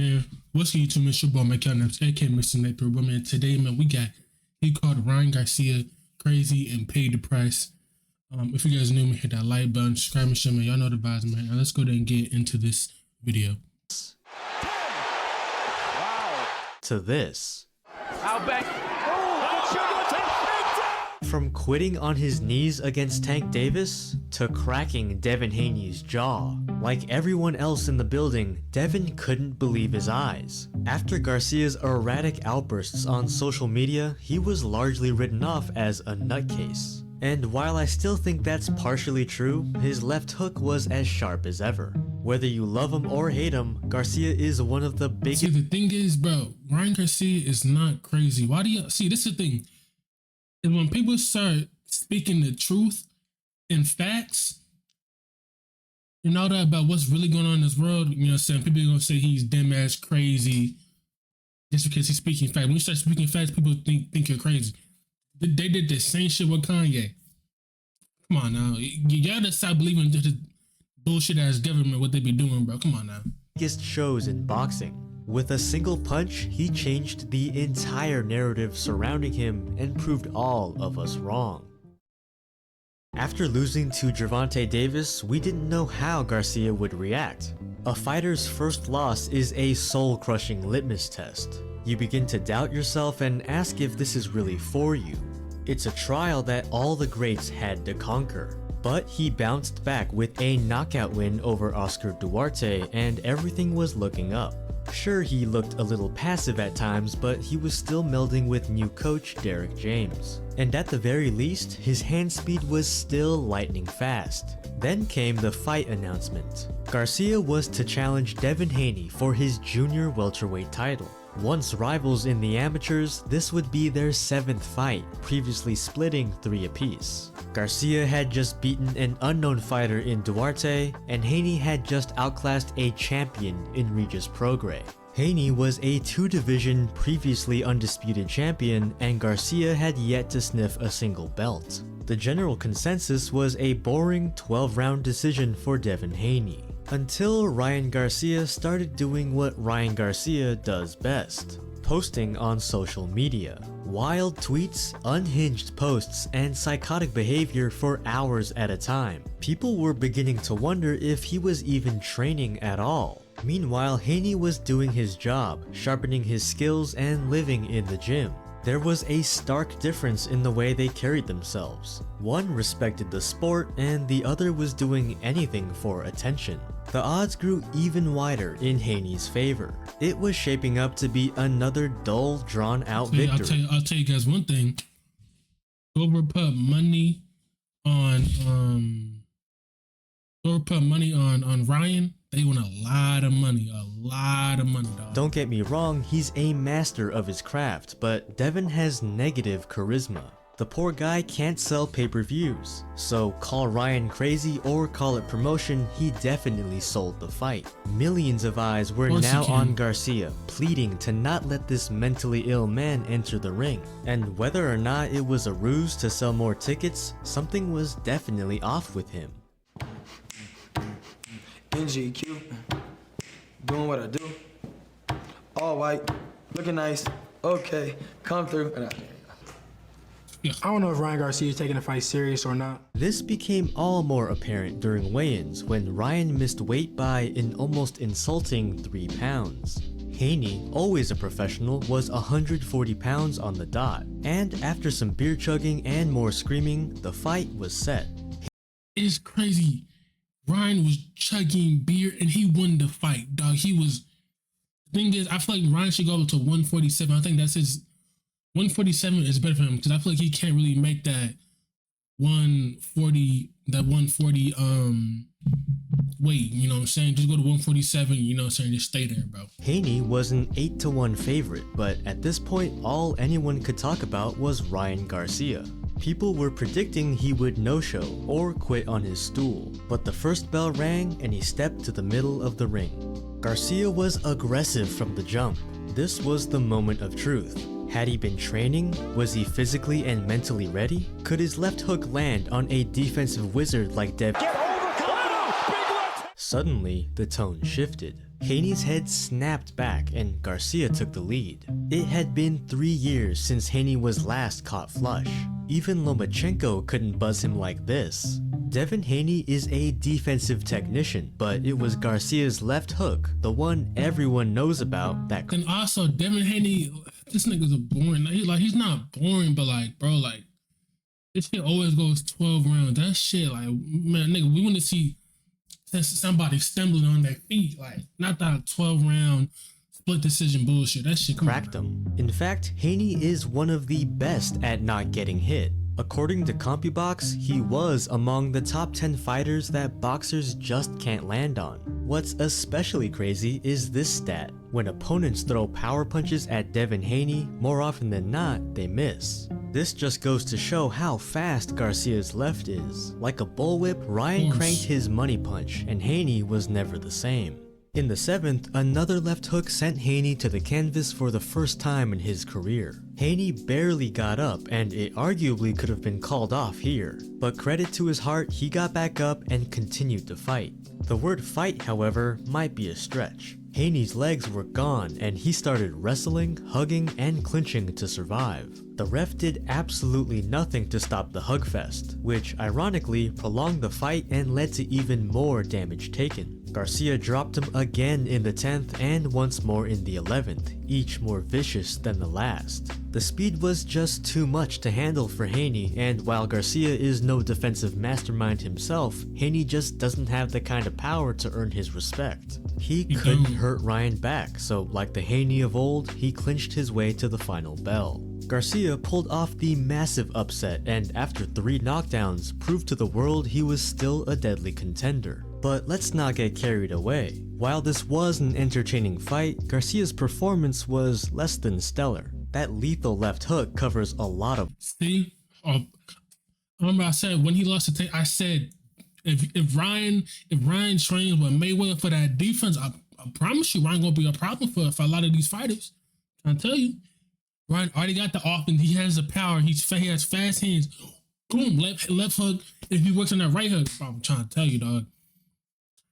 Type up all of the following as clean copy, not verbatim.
Man, what's good, YouTube? It's your boy Mickal, aka Mr. Napier. But man, today, man, he called Ryan Garcia crazy and paid the price. If you guys new, me, hit that like button, subscribe and share, man. Y'all know the vibes, man. Now let's go ahead and get into this video. Wow. To this. Out back. From quitting on his knees against Tank Davis to cracking Devin Haney's jaw. Like everyone else in the building, Devin couldn't believe his eyes. After Garcia's erratic outbursts on social media, he was largely written off as a nutcase. And while I still think that's partially true, his left hook was as sharp as ever. Whether you love him or hate him, Garcia is one of the biggest— See, the thing is, bro, Ryan Garcia is not crazy. Why do you see? This is the thing. And when people start speaking the truth and facts, you know that about what's really going on in this world, you know what I'm saying? People are going to say he's damn ass crazy just because he's speaking facts. When you start speaking facts, people think you're crazy. They did the same shit with Kanye. Come on now. You gotta stop believing this bullshit ass government, what they be doing, bro. Come on now. Biggest shows in boxing. With a single punch, he changed the entire narrative surrounding him and proved all of us wrong. After losing to Gervonta Davis, we didn't know how Garcia would react. A fighter's first loss is a soul-crushing litmus test. You begin to doubt yourself and ask if this is really for you. It's a trial that all the greats had to conquer. But he bounced back with a knockout win over Oscar Duarte and everything was looking up. Sure, he looked a little passive at times, but he was still melding with new coach Derek James. And at the very least, his hand speed was still lightning fast. Then came the fight announcement. Garcia was to challenge Devin Haney for his junior welterweight title. Once rivals in the amateurs, this would be their 7th fight, previously splitting 3 apiece. Garcia had just beaten an unknown fighter in Duarte, and Haney had just outclassed a champion in Regis Prograis. Haney was a 2-division previously undisputed champion, and Garcia had yet to sniff a single belt. The general consensus was a boring 12-round decision for Devin Haney. Until Ryan Garcia started doing what Ryan Garcia does best. Posting on social media. Wild tweets, unhinged posts, and psychotic behavior for hours at a time. People were beginning to wonder if he was even training at all. Meanwhile, Haney was doing his job, sharpening his skills and living in the gym. There was a stark difference in the way they carried themselves. One respected the sport and the other was doing anything for attention. The odds grew even wider in Haney's favor. It was shaping up to be another dull, drawn-out victory. I'll tell you guys one thing. Whoever put money on Ryan, they won a lot of money, dog. Don't get me wrong, he's a master of his craft, but Devin has negative charisma. The poor guy can't sell pay-per-views, so call Ryan crazy or call it promotion, he definitely sold the fight. Millions of eyes were now on Garcia, pleading to not let this mentally ill man enter the ring. And whether or not it was a ruse to sell more tickets, something was definitely off with him. NGQ, doing what I do, all white, looking nice, okay, come through. I don't know if Ryan Garcia is taking the fight serious or not. This became all more apparent during weigh-ins when Ryan missed weight by an almost insulting 3 pounds. Haney, always a professional, was 140 pounds on the dot, and after some beer chugging and more screaming, the fight was set. It's crazy. Ryan was chugging beer and he won the fight, dog. The thing is, I feel like Ryan should go up to 147. I think that's his 147 is better for him because I feel like he can't really make that 140 weight, you know what I'm saying? Just go to 147, you know what I'm saying? Just stay there, bro. Haney was an 8-1 favorite, but at this point, all anyone could talk about was Ryan Garcia. People were predicting he would no-show or quit on his stool, but the first bell rang and he stepped to the middle of the ring. Garcia was aggressive from the jump. This was the moment of truth. Had he been training? Was he physically and mentally ready? Could his left hook land on a defensive wizard like Devin? Suddenly, the tone shifted. Haney's head snapped back and Garcia took the lead. It had been 3 years since Haney was last caught flush. Even Lomachenko couldn't buzz him like this. Devin Haney is a defensive technician, but it was Garcia's left hook, the one everyone knows about, that. And also, Devin Haney, this nigga's a boring. He's not boring, but like, bro, like, this shit always goes 12 rounds. That shit, like, man, nigga, we want to see somebody stumbling on their feet, like, not that 12 round split decision bullshit. That shit Cracked him. In fact, Haney is one of the best at not getting hit. According to CompuBox, he was among the top 10 fighters that boxers just can't land on. What's especially crazy is this stat. When opponents throw power punches at Devin Haney, more often than not, they miss. This just goes to show how fast Garcia's left is. Like a bullwhip, Ryan cranked his money punch, and Haney was never the same. In the 7th, another left hook sent Haney to the canvas for the first time in his career. Haney barely got up, and it arguably could have been called off here. But credit to his heart, he got back up and continued to fight. The word fight, however, might be a stretch. Haney's legs were gone, and he started wrestling, hugging, and clinching to survive. The ref did absolutely nothing to stop the hugfest, which ironically prolonged the fight and led to even more damage taken. Garcia dropped him again in the 10th and once more in the 11th, each more vicious than the last. The speed was just too much to handle for Haney, and while Garcia is no defensive mastermind himself, Haney just doesn't have the kind of power to earn his respect. He couldn't hurt Ryan back, so like the Haney of old, he clinched his way to the final bell. Garcia pulled off the massive upset and after 3 knockdowns proved to the world he was still a deadly contender. But let's not get carried away. While this was an entertaining fight, Garcia's performance was less than stellar. That lethal left hook covers a lot of— See, remember I said when he lost to I said if Ryan trains with Mayweather for that defense, I promise you Ryan gonna be a problem for a lot of these fighters. I tell you, Ryan already got the offense. He has the power. He has fast hands. Boom, left hook. If he works on that right hook, I'm trying to tell you, dog.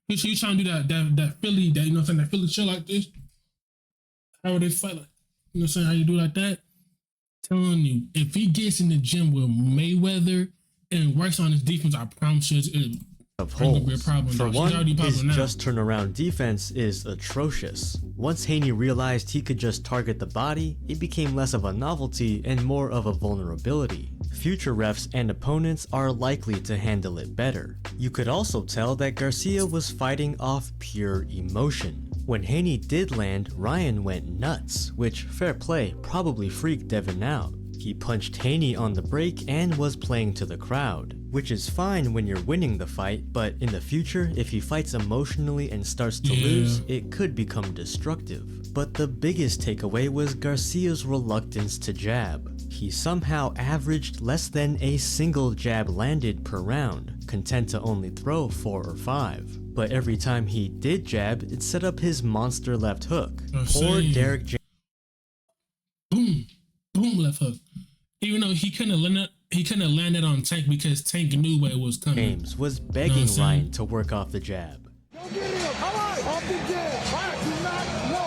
You trying to do that Philly, that, you know what I'm saying, that Philly shit like this? How would they fight? Like, you know what I'm saying? How you do like that? Telling you, if he gets in the gym with Mayweather and works on his defense, I promise you it's gonna be a problem. For one, his now. just turnaround defense is atrocious. Once Haney realized he could just target the body, it became less of a novelty and more of a vulnerability. Future refs and opponents are likely to handle it better. You could also tell that Garcia was fighting off pure emotion. When Haney did land, Ryan went nuts, which, fair play, probably freaked Devin out. He punched Haney on the break and was playing to the crowd, which is fine when you're winning the fight, but in the future, if he fights emotionally and starts to lose, it could become destructive. But the biggest takeaway was Garcia's reluctance to jab. He somehow averaged less than a single jab landed per round, content to only throw 4 or 5. But every time he did jab, it set up his monster left hook. Poor Derek James. Boom, boom, left hook. Even though he couldn't have landed on Tank because Tank knew where it was coming. James was begging Ryan to work off the jab. Go get him! All right, off the jab. Right, do not, no,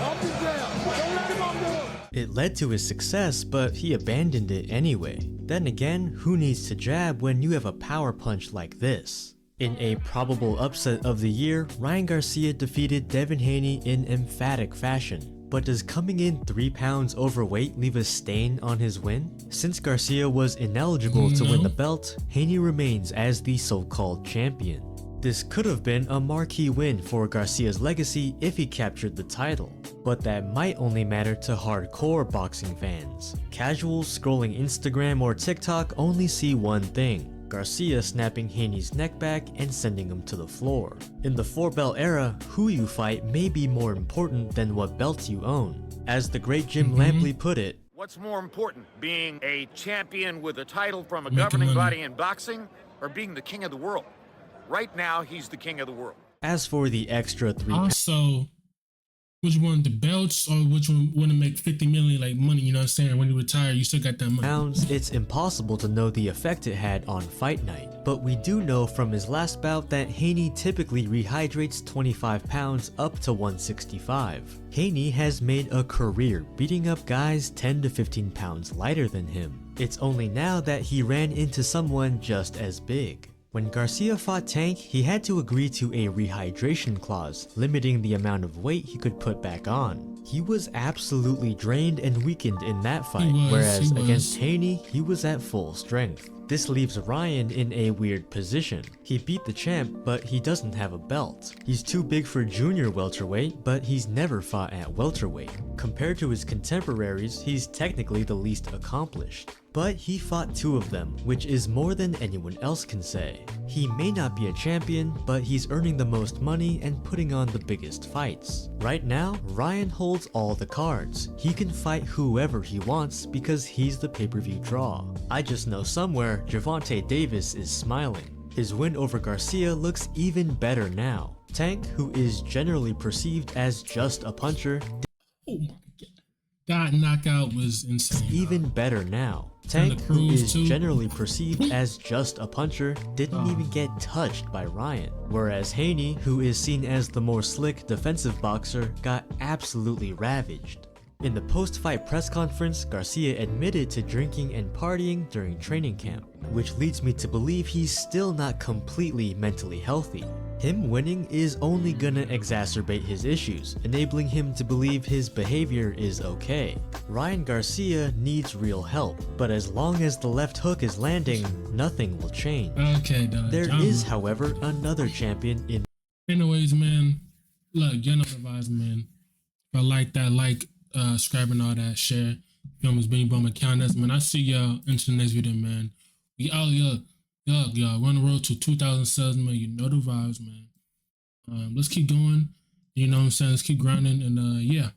off the jab. Don't let him on the hook. It led to his success, but he abandoned it anyway. Then again, who needs to jab when you have a power punch like this? In a probable upset of the year, Ryan Garcia defeated Devin Haney in emphatic fashion. But does coming in 3 pounds overweight leave a stain on his win? Since Garcia was ineligible to win the belt, Haney remains as the so-called champion. This could have been a marquee win for Garcia's legacy if he captured the title, but that might only matter to hardcore boxing fans. Casuals scrolling Instagram or TikTok only see one thing: Garcia snapping Haney's neck back and sending him to the floor. In the 4-belt era, who you fight may be more important than what belt you own. As the great Jim Lampley put it, what's more important, being a champion with a title from a governing body in boxing, or being the king of the world? Right now, he's the king of the world. As for the extra 3 Also, Which one, the belts, or which one want to make 50 million like money? You know what I'm saying? When you retire, you still got that money. Pounds, it's impossible to know the effect it had on fight night, but we do know from his last bout that Haney typically rehydrates 25 pounds up to 165. Haney has made a career beating up guys 10 to 15 pounds lighter than him. It's only now that he ran into someone just as big. When Garcia fought Tank, he had to agree to a rehydration clause, limiting the amount of weight he could put back on. He was absolutely drained and weakened in that fight, whereas against Haney, he was at full strength. This leaves Ryan in a weird position. He beat the champ, but he doesn't have a belt. He's too big for junior welterweight, but he's never fought at welterweight. Compared to his contemporaries, he's technically the least accomplished. But he fought 2 of them, which is more than anyone else can say. He may not be a champion, but he's earning the most money and putting on the biggest fights. Right now, Ryan holds all the cards. He can fight whoever he wants because he's the pay-per-view draw. I just know somewhere Gervonta Davis is smiling. His win over Garcia looks even better now. Tank, who is generally perceived as just a puncher, Oh my god. That knockout was insane. Even better now. Tank, who is generally perceived as just a puncher, didn't even get touched by Ryan. Whereas Haney, who is seen as the more slick defensive boxer, got absolutely ravaged. In the post-fight press conference, Garcia admitted to drinking and partying during training camp, which leads me to believe he's still not completely mentally healthy. Him winning is only gonna exacerbate his issues, enabling him to believe his behavior is okay. Ryan Garcia needs real help, but as long as the left hook is landing, nothing will change. Okay, dog. There is, however, another champion in. Anyways, man, look, you know the vibes, man. If I like that, subscribe and all that, share. Film is Benny Bum account. That's, man. I see y'all into the next video, man. We out here. Y'all, we're on the road to 2,000 subs, man. You know the vibes, man. Let's keep going. You know what I'm saying? Let's keep grinding. And yeah.